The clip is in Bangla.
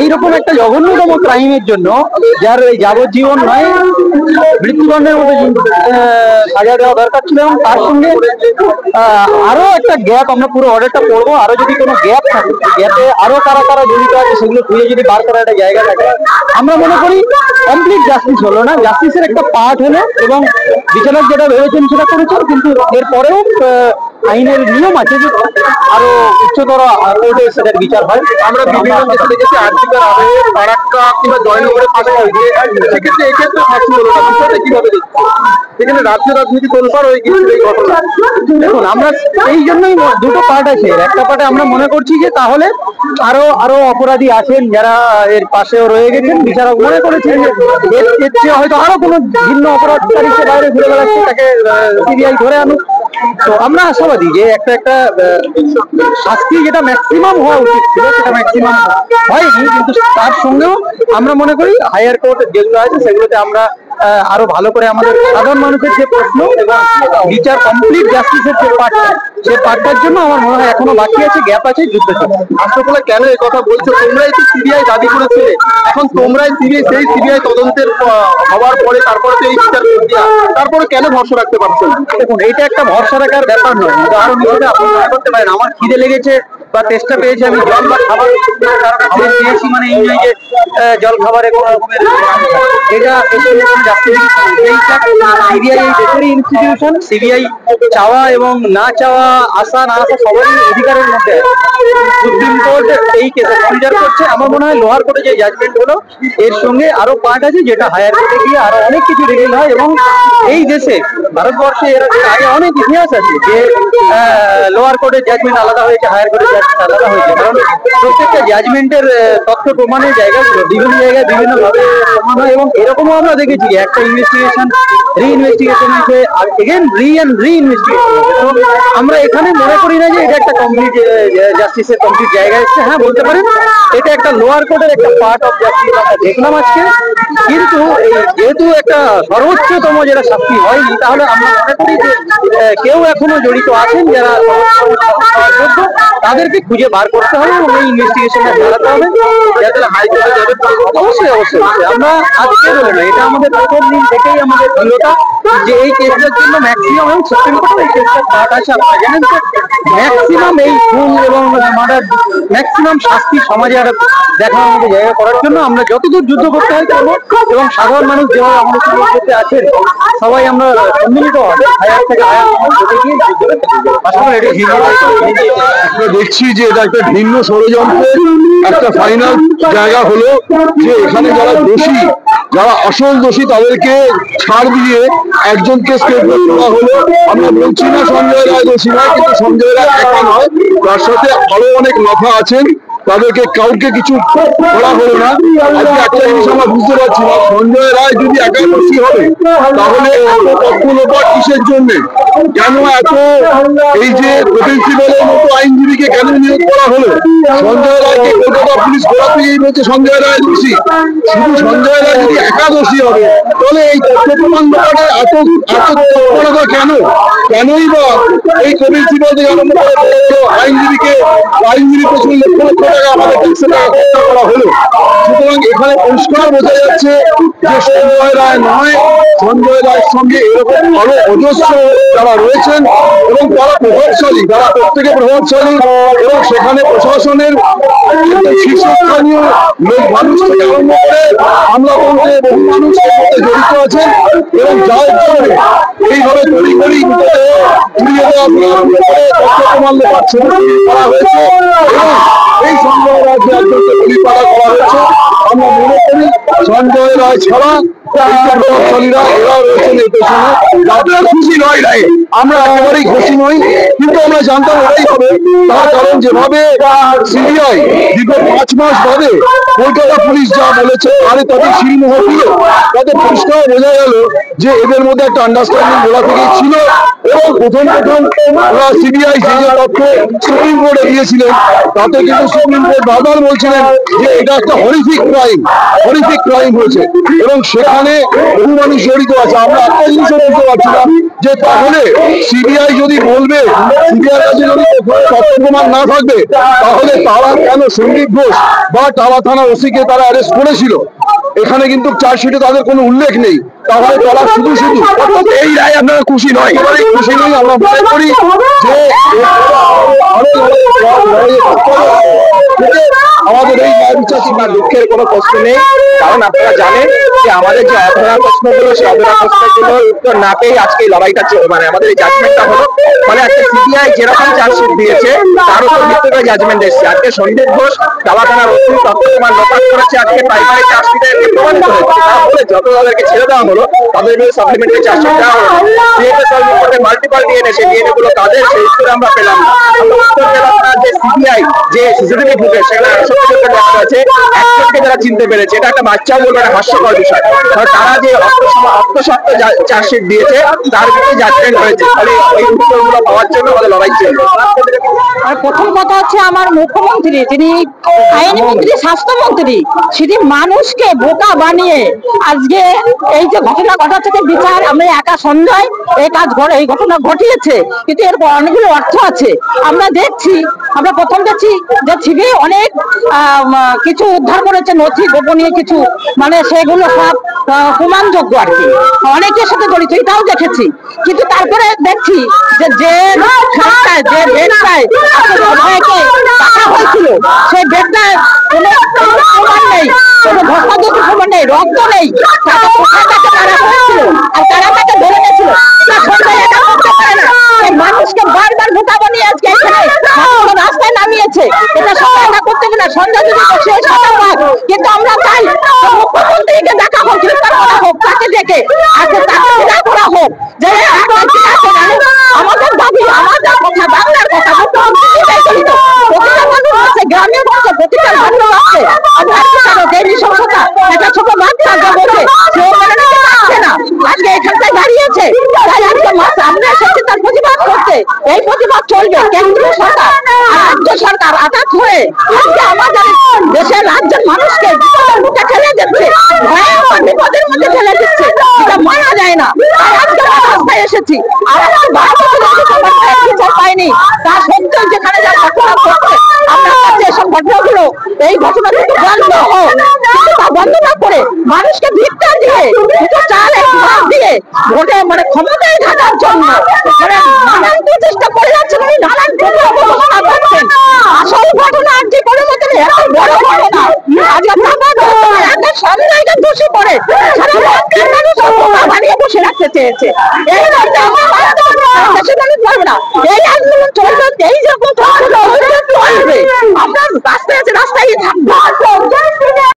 এইরকম একটা জঘন্যতম ক্রাইমের জন্য যার যাবজ্জীবন নয় মৃত্যুদণ্ডের মতো সাজা দেওয়া দরকার ছিল, এবং তার সঙ্গে আরো একটা গ্যাপ, আমরা পুরো অর্ডারটা পড়বো, আরো যদি কোনো গ্যাপ থাকে, গ্যাপে আরো কারা কারা জড়িত আছে সেগুলো খুঁজে যদি বার করার একটা জায়গা থাকে, আমরা মনে করি কমপ্লিট জাস্টিস হলো না, জাস্টিসের একটা পার্ট হলো, এবং বিচারক যেটা ভেবেছেন সেটা করেছেন, কিন্তু এরপরেও আইনের নিয়ম আছে যে আরো উচ্চতর কোর্টে সেটার বিচার হয়। আমরা বিভিন্ন ক্ষেত্রে দেখেছি আর্থিকের আগে ফারাক্কা কিংবা জয়নগরে ফাঁসি হয়েছে, সেক্ষেত্রে এক্ষেত্রে ফাঁসি হলো না, বিষয়টা কিভাবে দেখছি? সেখানে রাজ্য রাজনীতি তোলপাড় হয়ে গিয়েছিল এই ঘটনা। দেখুন, আমরা এই জন্যই দুটো পার্ট আছে, একটা পার্টে আমরা মনে করছি যে তাহলে আরো আরো অপরাধী আছেন যারা এর পাশেও রয়ে গেছেন, বিচারক মনে করেছেন যে এর চেয়ে হয়তো আরো কোনো ভিন্ন অপরাধকারী বাইরে ঘুরে বেড়াচ্ছে, তাকে সিবিআই ধরে আনুক। তো আমরা আশাবাদী যে একটা একটা শাস্তি যেটা ম্যাক্সিমাম হওয়া উচিত ছিল সেটা ম্যাক্সিমাম হয়নি, কিন্তু তার সঙ্গেও আমরা মনে করি হায়ার কোর্ট যেগুলো আছে সেগুলোতে আমরা আরো ভালো করে আমাদের সাধারণ মানুষের যে প্রশ্ন এবং বিচার কমপ্লিট জাস্টিসের যে পার্টটা, সেই পার্টটার জন্য আমার মনে হয় এখনো বাকি আছে, গ্যাপ আছে, যুদ্ধ চলছে। আসলে কেন এই কথা বলছো? তোমরাই তো সিবিআই দাবি করেছিলে, এখন তোমরাই সেই সিবিআই তদন্তের হওয়ার পরে তারপরে তো এই বিচার প্রক্রিয়া, তারপরে কেন ভরসা রাখতে পারছো না? দেখুন, এইটা একটা ভরসা রাখার ব্যাপার নয়, উদাহরণ হিসেবে আপনি মনে করতে পারেন আমার খিদে লেগেছে বা তেষ্টা পেয়েছে, আমি জল বা খাবার পেয়েছি, মানে এই নয় যে জল খাবারে কোনো রকমের এটা ইনস্টিটিউশন। সিবিআই চাওয়া এবং না চাওয়া, আসা না আসা সবারই অধিকারের মধ্যে। সুপ্রিম কোর্ট এই কেসে কনসিডার করছে, আমার মনে হয় লোয়ার কোর্টে যে জাজমেন্ট হলো এর সঙ্গে আরো পার্ট আছে যেটা হায়ার কোর্টে গিয়ে আরো অনেক কিছু রিভিল হয়, এবং এই দেশে ভারতবর্ষে এর আগে অনেক ইতিহাস আছে যে লোয়ার কোর্টের জাজমেন্ট আলাদা হয়েছে, হায়ার কোর্টের জাজমেন্ট আলাদা হয়েছে, কারণ প্রত্যেকটা জাজমেন্টের তথ্য প্রমাণের জায়গাগুলো বিভিন্ন জায়গায় বিভিন্ন ভাবে প্রমাণ হয়, এবং এরকমও আমরা দেখেছি একটা ইনভেস্টিগেশন রি-ইনভেস্টিগেশন হয়েছে, আর এগেন রি-ইনভেস্টিগেশন। আমরা এখানে মনে করি না যে এটা একটা কমপ্লিট জাস্টিসের কমপ্লিট জায়গা এসছে। হ্যাঁ, বলতে পারেন এটা একটা লোয়ার কোর্টের একটা পার্ট অফ জাস্টিস আমরা দেখলাম আজকে, কিন্তু যেহেতু একটা সর্বোচ্চতম যেটা শাস্তি হয়নি, তাহলে আমরা মনে করি যে কেউ এখনো জড়িত আছেন যারা যোগ্য, তাদেরকে খুঁজে বার করতে হবে এবং এই ইনভেস্টিগেশনটা চালাতে হবে, যাতে হাইকোর্টে যাবে। অবশ্যই অবশ্যই আমরা আজকে বলে না, এটা আমাদের প্রথম দিন থেকেই আমাদের দৃঢ়তা যে এই কেসটার জন্য ম্যাক্সিমাম, এবং সুপ্রিম কোর্টে এই কেসটার পার্ট আছে, আপনারা জানেন তো, ম্যাক্সিমাম এই খুন এবং মার্ডার ম্যাক্সিমাম শাস্তি সমাজে একটা দেখার মতো জায়গা করার জন্য আমরা যতদূর যুদ্ধ করতে হয় করবো, এবং সাধারণ মানুষ যেভাবে আমাদের সঙ্গে যুদ্ধে আছেন সবাই আমরা সম্মিলিত হবে হায়ার থেকে হায়ার যুদ্ধে গিয়ে আমরা দেখছি যে এটা একটা ভিন্ন ষড়যন্ত্রের একটা ফাইনাল জায়গা হলো যে এখানে যারা দোষী, যারা আসল দোষী তাদেরকে ছাড় দিয়ে একজনকে স্টেটমেন্ট করা হলো। আমরা বলছি না সঞ্জয় রায় দোষী নয়, কিন্তু সঞ্জয় রায় একা নয়, তার সাথে আরো অনেক মাথা আছেন, তাদেরকে কাউকে কিছু করা হলো না। আজকে একটা জিনিস আমরা বুঝতে পারছি না, সঞ্জয় রায় যদি একা দোষী হবে তাহলে এত তথ্য লোপাট কিসের জন্য? কেন এত এই যে প্রিন্সিপালের মতো আইনজীবীকে কেন নিয়োগ করা হলো? সঞ্জয় রায়কে কলকাতা পুলিশ গোড়া থেকেই বলছে সঞ্জয় রায় দোষী। শুধু সঞ্জয় রায় যদি একা দোষী হবে তাহলে এই তথ্য প্রমাণ ব্যাপারে এত তৎপরতা কেন? কেনই বা এই প্রিন্সিপাল থেকে আরম্ভ করে আইনজীবী পেছনে লক্ষ লক্ষ টাকা আমাদের ট্যাক্সের টাকা খরচা করা হলো। সুতরাং এখানে পরিষ্কার বোঝা যাচ্ছে যে সঞ্জয় রায় নয়, সঞ্জয় রায়ের সঙ্গে এরকম আরো অজস্র যারা রয়েছেন এবং তারা প্রভাবশালী, তারা প্রত্যেকে প্রভাবশালী, এবং সেখানে প্রশাসনের শীর্ষস্থানীয় লোক মানুষ থেকে আরম্ভ করে হামলা করতে বহু মানুষ এর মধ্যে জড়িত আছেন, এবং যার জন্য এইভাবে তৈরি করি ঘুরিয়ে দেওয়া আরম্ভ করে তথ্য প্রমাণ লোপাট করা হয়েছে, এবং এই সঞ্জয় রায়কে একজনকে গুলিপাড়া করা হয়েছে। আমরা মনে করি সঞ্জয় রায় ছাড়া প্রভাবশালীরা এরাও রয়েছেন এই পেছনে। আপনারা খুশি নয় রায়, আমরা একেবারেই খুশি নই, কিন্তু আমরা জানতাম এটাই হবে। তার কারণ যেভাবে সিবিআই দীর্ঘ 5 মাস বাদে কলকাতা পুলিশ যা বলেছে আরে তাদের শিলমোহর দিল, তাতে পরিষ্কার বোঝা গেল যে এদের মধ্যে একটা আন্ডারস্ট্যান্ডিং গোড়া থেকেই ছিল, এবং প্রথম সিবিআই যে যে তথ্য সুপ্রিম কোর্টে দিয়েছিলেন তাতে কিন্তু সুপ্রিম কোর্ট বারবার বলছিলেন যে এটা একটা হরিফিক ক্রাইম হয়েছে, এবং সেখানে এখানে বহু মানুষ জড়িত আছে। আমরা একটা জিনিসও বলতে পারছি না যে তাহলে সিবিআই যদি বলবে, সিবিআই কাছে যদি তথ্য প্রমাণ না থাকবে, তাহলে তারা কেন সন্দীপ ঘোষ বা টালা থানা ওসিকে তারা অ্যারেস্ট করেছিল? এখানে কিন্তু চার্জশিটে তাদের কোনো উল্লেখ নেই। তাহলে তারা শুধু এই রায় আপনারা খুশি নয়? খুশি নই। আমরা মনে করি যে আমাদের এই ন্যায় বিচার কিংবা দুঃখের কোনো প্রশ্ন নেই, কারণ আপনারা জানেন যে আমাদের যে অধরা প্রশ্নগুলো, সেই অধরা প্রশ্নগুলোর উত্তর না পেয়ে আজকে এই লড়াইটা, মানে আমাদের এই জাজমেন্টটা হলো। মানে একটা সিবিআই যেরকম চার্জশিট দিয়েছে তার উপর ভিত্তি করে জাজমেন্ট এসেছে। আজকে সন্দীপ ঘোষ টালা থানার ওসি তথ্য প্রমাণ লোপাট করেছে, আজকে প্রাইমারি চার্জশিটে প্রমাণিত হয়েছে। তাহলে যত তাদেরকে ছেড়ে দেওয়া হলো, তাদের বিরুদ্ধে সাপ্লিমেন্টারি চার্জশিট দেওয়া হলো। ডিএনএ সলভ করতে মাল্টিপল ডিএনএ, সেই ডিএনএ গুলো তাদের, সেই উত্তর আমরা পেলাম না। আমরা উত্তর পেলাম না যে সিবিআই যে সিসিটিভি ফুটেজ সেখানে 68 জন দেখা গেছে, একজনকে যারা চিনতে পেরেছে। এটা একটা বাচ্চাও বলবে একটা হাস্যকর বিষয়। তারা যে আত্মসত্ত্ব চার্জশিট দিয়েছে তার ভিত্তিতে জাজমেন্ট হয়েছে। ফলে এই উত্তরগুলো পাওয়ার জন্য আমাদের লড়াই চলবে। আর প্রথম কথা হচ্ছে আমার মুখ্যমন্ত্রী, যিনি আইনমন্ত্রী, স্বাস্থ্যমন্ত্রী, তিনি মানুষকে বোকা বানিয়ে আজকে এই যে ঘটনা ঘটাচ্ছে, বিচার আমি একা সঞ্জয় এই ঘটনা ঘটিয়েছে, কিন্তু এর অনেকগুলো অর্থ আছে। আমরা দেখছি, আমরা প্রথম দেখছি যে সিবিআই অনেক কিছু উদ্ধার করেছে, নথি গোপনীয় কিছু, মানে সেগুলো সব প্রমাণযোগ্য আর কি, অনেকের সাথে জড়িত, এটাও দেখেছি। কিন্তু তারপরে দেখছি যে বেডটায় টাকা হয়েছিল, সেই বেডটায় কোনো প্রমাণ নেই, কোনো ধস্তাধস্তি প্রমাণ নেই, রক্ত নেই। তাকে কোথায় তাকে তারা হয়েছিল আর তারা তাকে ধরে গেছিল, সরকার এটা করতে পারে না। মানুষকে বারবার বোকা বানিয়ে আজকে এখানে রাস্তায় নামিয়েছে। এটা সরকার এটা করতে পারে না। সন্ধ্যা যদি বসে সাজা পাক, কিন্তু আমরা চাই মুখ্যমন্ত্রীকে দেখা হোক, গ্রেফতার করা হোক, তাকে ডেকে আজকে তাকে বিদায় করা হোক। যে আমাদের দাবি, আমাদের কথা, বাংলার কথা, মুখ্যমন্ত্রী জড়িত, প্রতিটা মানুষ আছে, গ্রামের মধ্যে প্রতিটা মানুষ আছে। এই নৃশংসতা, একটা ছোট বাচ্চা বসে সে মেনে নিতে পারছে না, আজকে এখানটায় দাঁড়িয়েছে। তাই আজকে আমরা এসেছি তার প্রতিবাদ করতে। এই প্রতিবাদ চলবে। কেন্দ্রীয় সরকার আর রাজ্য সরকার আঘাত হয়ে আজকে আমাদের দেশের রাজ্যের মানুষকে বিপদের মুখে ঠেলে দিচ্ছে, ভয়াবহ বিপদের মধ্যে ঠেলে দিচ্ছে, এটা মানা যায় না। তাই আজকে আমরা রাস্তায় এসেছি। আমরা 12 বছর বিচার পাইনি, তা সত্ত্বেও যেখানে যা ঘটনা ঘটছে, আমরা চাচ্ছি এসব ঘটনাগুলো, এই ঘটনা কিন্তু বন্ধ হোক। কিন্তু তা বন্ধ না করে মানুষকে ভিক্ষা দিয়ে, চাল দিয়ে ভোটে মানে ক্ষমতায় থাকার জন্য মানে নানান প্রচেষ্টা করে যাচ্ছেন, উনি নানান ঘোষণা করছেন। আসল ঘটনা আজকে কোনো মতো এত বড় ঘটনা আজকে সন্ধ্যায়টা দোষী করে সারা রাজ্যের মানুষ বানিয়ে বসে রাখতে চেয়েছে। এই রাজ্যে আমার দেশের মানুষ পারবে না, এই আন্দোলন চলবে, এই যখন চলবে আমরা রাস্তায় আছে, রাস্তায় থাকবো।